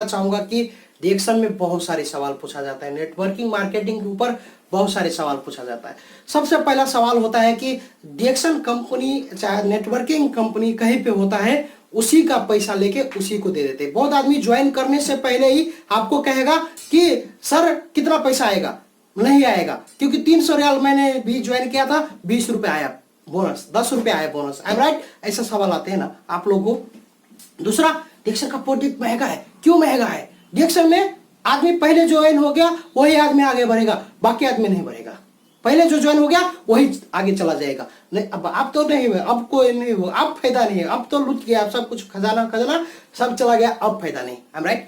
चाहूंगा कि डिएक्शन में बहुत सारे सवाल पूछा जाता है, नेटवर्किंग मार्केटिंग के ऊपर बहुत सारे सवाल पूछा जाता है। सबसे पहला सवाल होता है कि डिएक्शन कंपनी चाहे नेटवर्किंग कंपनी कहीं पे होता है उसी का पैसा लेके उसी को दे देते हैं। बहुत आदमी ज्वाइन करने से पहले ही आपको कहेगा कि सर कितना पैसा आएगा, नहीं आएगा, क्योंकि 300 रियाल मैंने भी ज्वाइन किया था, 20 रुपए आया बोनस, 10 रुपए आया बोनस। I am right? ऐसा सवाल आते हैं ना आप लोगों को। दूसरा, डिएक्शन का प्रोडक्ट महंगा है। क्यों महंगा है? डिएक्शन में आदमी पहले ज्वाइन हो गया वही आदमी आगे बढ़ेगा, बाकी आदमी नहीं बढ़ेगा। पहले जो ज्वाइन हो गया वही आगे चला जाएगा। नहीं, अब तो नहीं हुआ, अब कोई नहीं हुआ, अब फायदा नहीं है, अब तो लुट गया, अब सब कुछ खजाना खजाना सब चला गया, अब फायदा नहीं। I am right?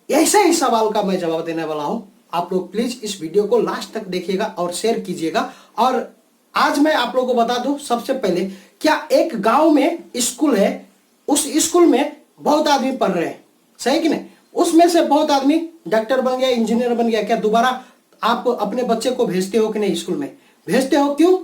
ऐसे ही सवाल का मैं जवाब देने वाला हूं। आप लोग प्लीज इस वीडियो को लास्ट तक देखिएगा और शेयर कीजिएगा। और आज मैं आप लोगों को बता दूं, सबसे पहले क्या एक गांव में स्कूल है, उस स्कूल में बहुत आदमी पढ़ रहे हैं, सही कि नहीं? उसमें से बहुत आदमी डॉक्टर बन गया, इंजीनियर बन गया। क्या दोबारा आप अपने बच्चे को भेजते हो कि नहीं स्कूल में? भेजते हो। क्यों?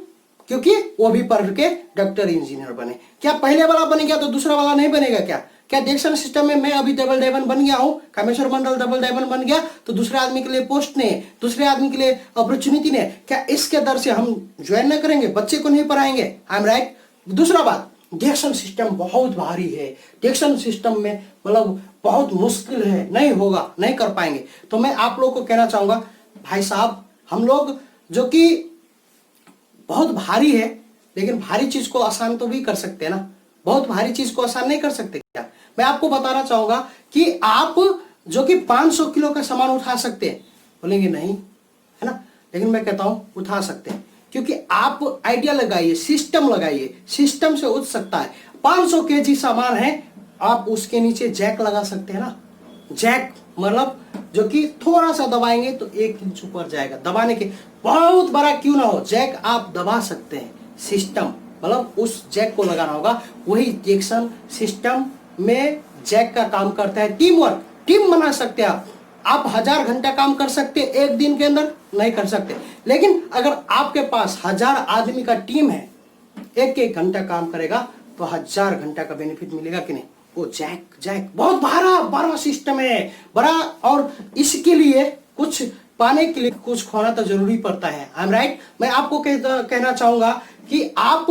क्योंकि वो भी पढ़ के डॉक्टर इंजीनियर बने। क्या पहले वाला बन गया तो दूसरा वाला नहीं बनेगा? क्या डिएक्शन सिस्टम में मैं अभी डबल डायमंड बन गया हूं, कामेश्वर मंडल डबल डायमंड बन गया, तो दूसरे आदमी के लिए पोस्ट नहीं है, दूसरे आदमी के लिए अपॉर्चुनिटी नहीं है? क्या इसके दर से हम ज्वाइन न करेंगे, बच्चे को नहीं पढ़ाएंगे? I am right? दूसरा बात, डिएक्शन सिस्टम बहुत भारी है। डिएक्शन सिस्टम में मतलब बहुत मुश्किल है, नहीं होगा, नहीं कर पाएंगे। तो मैं आप लोगों को कहना चाहूंगा, भाई साहब, हम लोग जो कि बहुत भारी है, लेकिन भारी चीज को आसान तो भी कर सकते हैं ना। बहुत भारी चीज को आसान नहीं कर सकते क्या? मैं आपको बताना चाहूंगा कि आप जो कि 500 किलो का सामान उठा सकते हैं, बोलेंगे नहीं, है ना, लेकिन मैं कहता हूं उठा सकते हैं, क्योंकि आप आइडिया लगाइए, सिस्टम लगाइए, सिस्टम से उठ सकता है। 500 केजी सामान है, आप उसके नीचे जैक लगा सकते हैं ना। जैक मतलब जो कि थोड़ा सा दबाएंगे तो 1 इंच ऊपर जाएगा। दबाने के बहुत बड़ा क्यों ना हो, जैक आप दबा सकते हैं। सिस्टम मतलब उस जैक को लगाना होगा। वही डिएक्शन सिस्टम में जैक का काम करता है। टीम वर्क, टीम बना सकते हैं आप 1000 घंटा काम कर सकते हैं एक दिन के अंदर, नहीं कर सकते। लेकिन अगर आपके पास 1000 आदमी का टीम है, एक एक घंटा काम करेगा, तो 1000 घंटा का बेनिफिट मिलेगा कि नहीं? वो जैक बहुत बड़ा सिस्टम है, बड़ा। और इसके लिए कुछ पाने के लिए कुछ खोना तो जरूरी पड़ता है। I am right? मैं आपको कहना चाहूंगा कि आप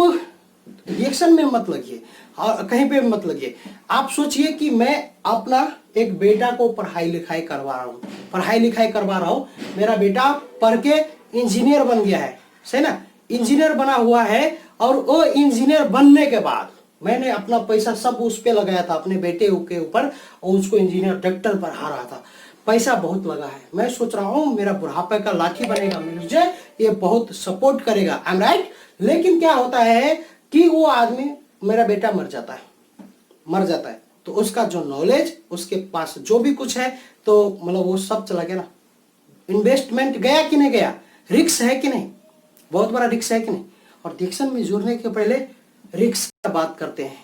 रिएक्शन में मत लगिए और कहीं पे मत लगिए। आप सोचिए कि मैं अपना एक बेटा को पढ़ाई लिखाई करवा रहा हूं, मेरा बेटा पढ़ के इंजीनियर बन गया है, सही ना, इंजीनियर बना हुआ है। और वो इंजीनियर बनने के बाद मैंने अपना पैसा सब उस पे लगाया था, अपने बेटे के ऊपर, और उसको इंजीनियर डॉक्टर पढ़ा रहा था। पैसा बहुत लगा है। मैं सोच रहा हूं मेरा बुढ़ापे का लाठी बनेगा, मुझे ये बहुत सपोर्ट करेगा। I am right? लेकिन क्या होता है कि वो आदमी, मेरा बेटा मर जाता है, तो उसका जो नॉलेज, उसके पास जो भी कुछ है, तो मतलब वो सब चला गया ना। इन्वेस्टमेंट गया कि नहीं गया? रिस्क है कि नहीं? बहुत बड़ा रिस्क है कि नहीं? और डिएक्शन में जुड़ने के पहले रिस्क का बात करते हैं,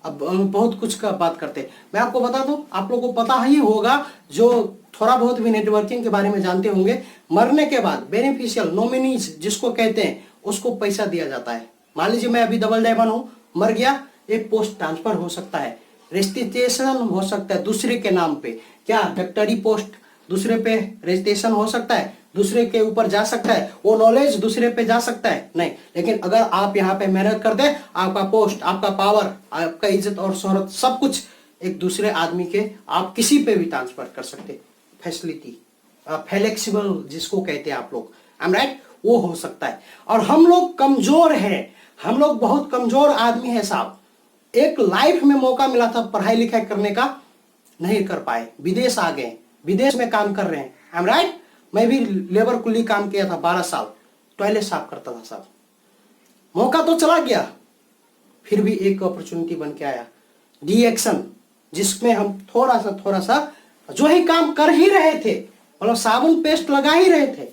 अब बहुत कुछ का बात करते हैं। मैं आपको बता दूं, आप लोगों को पता ही होगा, जो थोड़ा बहुत भी नेटवर्किंग के बारे में जानते होंगे, मरने के बाद बेनिफिशियल नॉमिनीज जिसको कहते हैं, उसको पैसा दिया जाता है। मान लीजिए मैं अभी डबल डायमंड हूं, मर गया, एक पोस्ट ट्रांसफर हो सकता है, रजिस्ट्रेशन हो सकता है दूसरे के नाम पे। क्या डॉक्टरी पोस्ट दूसरे पे रजिस्ट्रेशन हो सकता है, दूसरे के ऊपर जा सकता है, वो नॉलेज दूसरे पे जा सकता है? नहीं। लेकिन अगर आप यहाँ पे मेहनत कर दे, आपका पोस्ट, आपका पावर, आपका इज्जत और शोहरत सब कुछ एक दूसरे आदमी के, आप किसी पे भी ट्रांसफर कर सकते। फैसिलिटी, फ्लेक्सिबल जिसको कहते हैं आप लोग, आई एम राइट, वो हो सकता है। और हम लोग कमजोर हैं, हम लोग बहुत कमजोर आदमी है साहब। एक लाइफ में मौका मिला था पढ़ाई लिखाई करने का, नहीं कर पाए, विदेश आ गए, विदेश में काम कर रहे हैं। I am right? मैं भी लेबर कुली काम किया था 12 साल, टॉयलेट साफ करता था साहब। मौका तो चला गया, फिर भी एक अपॉर्चुनिटी बन के आया, डिएक्शन, जिसमें हम थोड़ा सा जो ही काम कर ही रहे थे, मतलब साबुन पेस्ट लगा ही रहे थे,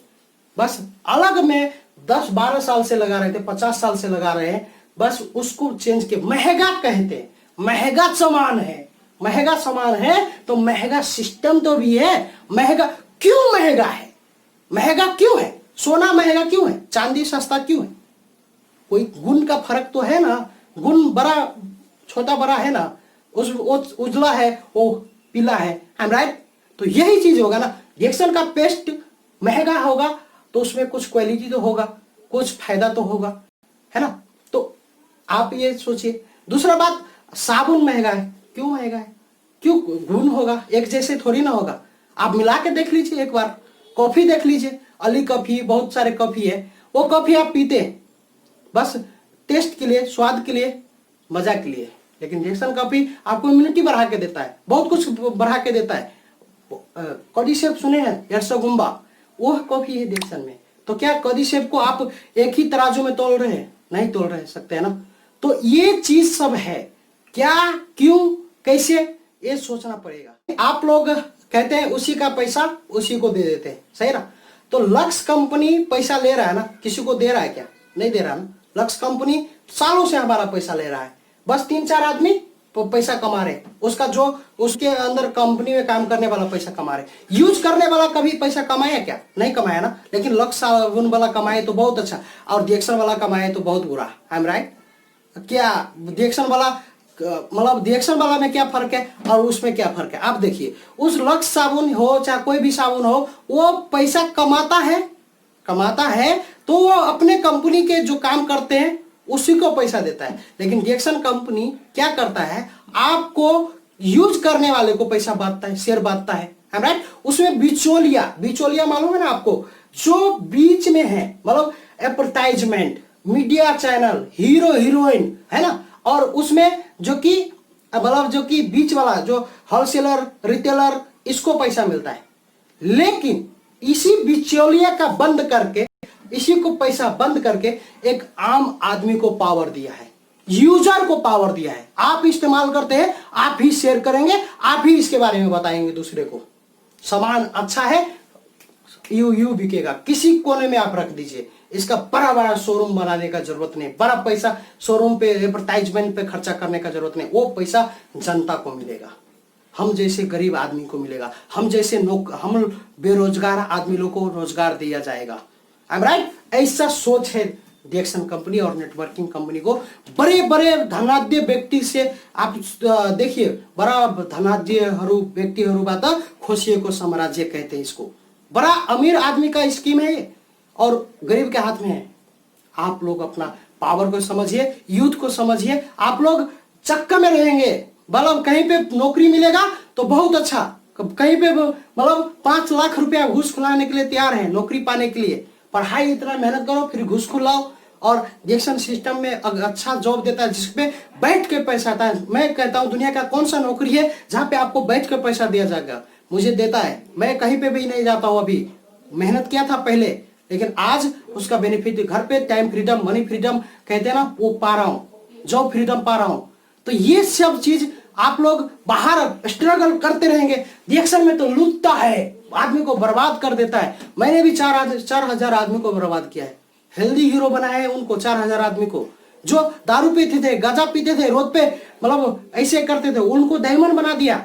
बस अलग में 10-12 साल से लगा रहे थे, 50 साल से लगा रहे हैं, बस उसको चेंज के महंगा कहते हैं। महंगा सामान है तो महंगा सिस्टम तो भी है। महंगा क्यों महंगा है? महंगा क्यों है? सोना महंगा क्यों है? चांदी सस्ता क्यों है? कोई गुण का फर्क तो है ना। गुण बड़ा छोटा बड़ा है ना, उस उजला है वो पीला है, आई एम राइट। तो यही चीज होगा ना, डिएक्सन का पेस्ट महंगा होगा तो उसमें कुछ क्वालिटी तो होगा, कुछ फायदा तो होगा, है ना। तो आप ये सोचिए। दूसरा बात, साबुन महंगा है, क्यों महंगा है? क्यों? गुण होगा, एक जैसे थोड़ी ना होगा। आप मिला के देख लीजिए एक बार। कॉफी देख लीजिए, अली कॉफी, बहुत सारे कॉफी है, वो कॉफी आप पीते हैं बस टेस्ट के लिए, स्वाद के लिए, मजा के लिए। लेकिन डिएक्सन कॉफी आपको इम्यूनिटी बढ़ा के देता है, बहुत कुछ बढ़ा के देता है। कॉडिसेप सुने हैं, एर्सोगुम्बा, वो कॉफी है डिएक्सन में। तो क्या कॉडिसेप को आप एक ही तराजू में तोल रहे हैं? नहीं तोल रहे सकते, है ना। तो ये चीज सब है, क्या, क्यों, कैसे, ये सोचना पड़ेगा। आप लोग कहते हैं उसी का पैसा उसी को दे देते हैं, सही ना। तो लक्स कंपनी पैसा ले रहा है ना, किसी को दे रहा है क्या? नहीं दे रहा ना। लक्स कंपनी सालों से हमारा पैसा ले रहा है, बस 3-4 आदमी पैसा कमा रहे, उसका जो उसके अंदर कंपनी में काम करने वाला पैसा कमा रहे। यूज करने वाला कभी पैसा कमाया क्या? नहीं कमाया ना। लेकिन लक्स साबुन वाला कमाए तो बहुत अच्छा, और डिएक्सन वाला कमाए तो बहुत बुरा, आई एम राइट। क्या डिएक्सन वाला, मतलब डिएक्सन वाला में क्या फर्क है और उसमें क्या फर्क है? आप देखिए, उस लक्स साबुन हो चाहे कोई भी साबुन हो, वो पैसा कमाता है तो वो अपने कंपनी के जो काम करते हैं उसी को पैसा देता है। लेकिन डिएक्सन कंपनी क्या करता है, आपको यूज करने वाले को पैसा बांटता है, शेयर बांटता है, राइट। उसमें बिचौलिया मालूम है ना आपको, जो बीच में है, मतलब advertisement, media channel, hero heroine, है ना। और उसमें जो कि बीच वाला जो होलसेलर, रिटेलर, इसको पैसा मिलता है। लेकिन इसी बिचौलिया का बंद करके, इसी को पैसा बंद करके एक आम आदमी को पावर दिया है, यूजर को पावर दिया है। आप इस्तेमाल करते हैं, आप ही शेयर करेंगे, आप ही इसके बारे में बताएंगे दूसरे को। सामान अच्छा है, यू बिकेगा, किसी कोने में आप रख दीजिए। इसका बड़ा बड़ा शोरूम बनाने का जरूरत नहीं, बड़ा पैसा शोरूम पे, एडवर्टाइजमेंट पे खर्चा करने का जरूरत नहीं। वो पैसा जनता को मिलेगा, हम जैसे गरीब आदमी को मिलेगा, हम जैसे हम बेरोजगार आदमी लोग को रोजगार दिया जाएगा, आई एम राइट। ऐसा सोच है डिएक्सन कंपनी और नेटवर्किंग कंपनी को। बड़े बड़े धनाढ्य व्यक्ति से आप देखिए, बड़ा धनाढ्य व्यक्तिहरूबाट खोसिएको साम्राज्य कहते हैं इसको। बड़ा अमीर आदमी का स्कीम है ये, और गरीब के हाथ में है। आप लोग अपना पावर को समझिए, यूथ को समझिए। आप लोग चक्कर में रहेंगे, मतलब कहीं पे नौकरी मिलेगा तो बहुत अच्छा, कहीं पे मतलब 5 लाख रुपया घूस खिलाने के लिए तैयार है नौकरी पाने के लिए। पढ़ाई इतना मेहनत करो, फिर घूस खिलाओ। और डिएक्सन सिस्टम में अच्छा जॉब देता है जिसपे बैठ के पैसा आता है। मैं कहता हूँ दुनिया का कौन सा नौकरी है जहाँ पे आपको बैठ के पैसा दिया जाएगा? मुझे देता है, मैं कहीं पे भी नहीं जाता हूँ। अभी मेहनत किया था पहले, लेकिन आज उसका बेनिफिट घर पे टाइम फ्रीडम, मनी फ्रीडम कहते हैं ना, वो पा रहा हूँ, जॉब फ्रीडम पा रहा हूँ। तो ये सब चीज आप लोग बाहर स्ट्रगल करते रहेंगे। डिएक्सन में तो लूटता है, आदमी को बर्बाद कर देता है। मैंने भी 4,000 आदमी को बर्बाद किया है, हेल्दी हीरो बनाया है उनको, 4,000 आदमी को। जो दारू पीते थे, गांजा पीते थे, रोड पे मतलब ऐसे करते थे, उनको डायमंड बना दिया।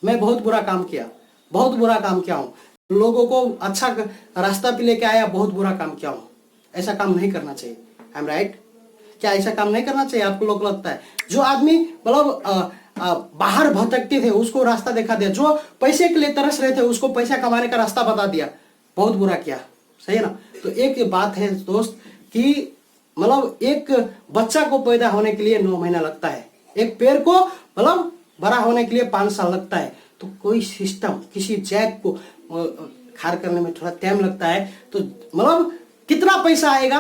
मैं बहुत बुरा काम किया, बहुत बुरा काम किया हूँ। लोगों को अच्छा रास्ता पे लेके आया, बहुत बुरा काम किया हूँ। ऐसा काम नहीं करना चाहिए, आई एम राइट। क्या ऐसा काम नहीं करना चाहिए? आपको लोग लगता है जो आदमी मतलब बाहर भटकते थे उसको रास्ता दिखा दिया, जो पैसे के लिए तरस रहे थे उसको पैसा कमाने का रास्ता बता दिया, बहुत बुरा किया, सही है ना। तो एक बात है दोस्त कि मतलब एक बच्चा को पैदा होने के लिए 9 महीना लगता है, एक पेड़ को मतलब बड़ा होने के लिए 5 साल लगता है। तो कोई सिस्टम, किसी जैक को खार करने में थोड़ा टाइम लगता है। तो मतलब कितना पैसा आएगा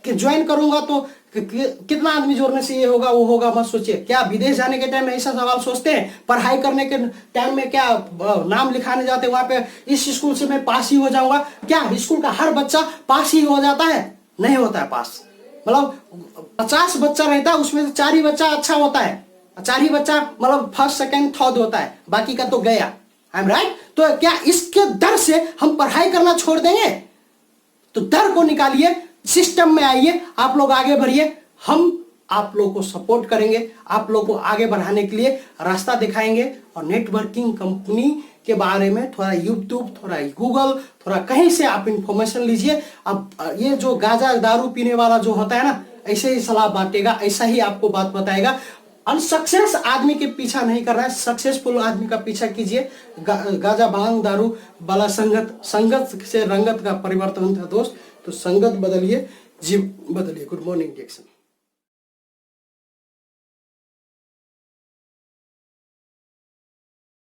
कि ज्वाइन करूंगा तो कितना आदमी जोड़ने से ये होगा वो होगा, मत सोचिए। क्या विदेश जाने के टाइम में ऐसा सवाल सोचते हैं? पढ़ाई करने के टाइम में क्या नाम लिखाने जाते हैं वहां पे, इस स्कूल से मैं पास ही हो जाऊंगा? क्या स्कूल का हर बच्चा पास ही हो जाता है? नहीं होता है पास। मतलब 50 बच्चा रहता है, उसमें से 4 ही बच्चा अच्छा होता है, 4 ही बच्चा मतलब फर्स्ट सेकंड थर्ड होता है, बाकी का तो गया, आई एम राइट। तो क्या इसके डर से हम पढ़ाई करना छोड़ देंगे? तो डर को निकालिए, सिस्टम में आइए, आप लोग आगे बढ़िए। हम आप लोग को सपोर्ट करेंगे, आप लोग को आगे बढ़ाने के लिए रास्ता दिखाएंगे। और नेटवर्किंग कंपनी के बारे में थोड़ा यूट्यूब, थोड़ा गूगल, थोड़ा कहीं से आप इंफॉर्मेशन लीजिए। अब ये जो गांजा दारू पीने वाला जो होता है ना, ऐसे ही सलाह बांटेगा, ऐसा ही आपको बात बताएगा। अनसक्सेस आदमी के पीछा नहीं करना है, सक्सेसफुल आदमी का पीछा कीजिए। गाजा भांग दारू वाला संगत से रंगत का परिवर्तन होता है दोस्त, तो संगत बदलिए, जीव बदलिए। Good morning डिएक्शन।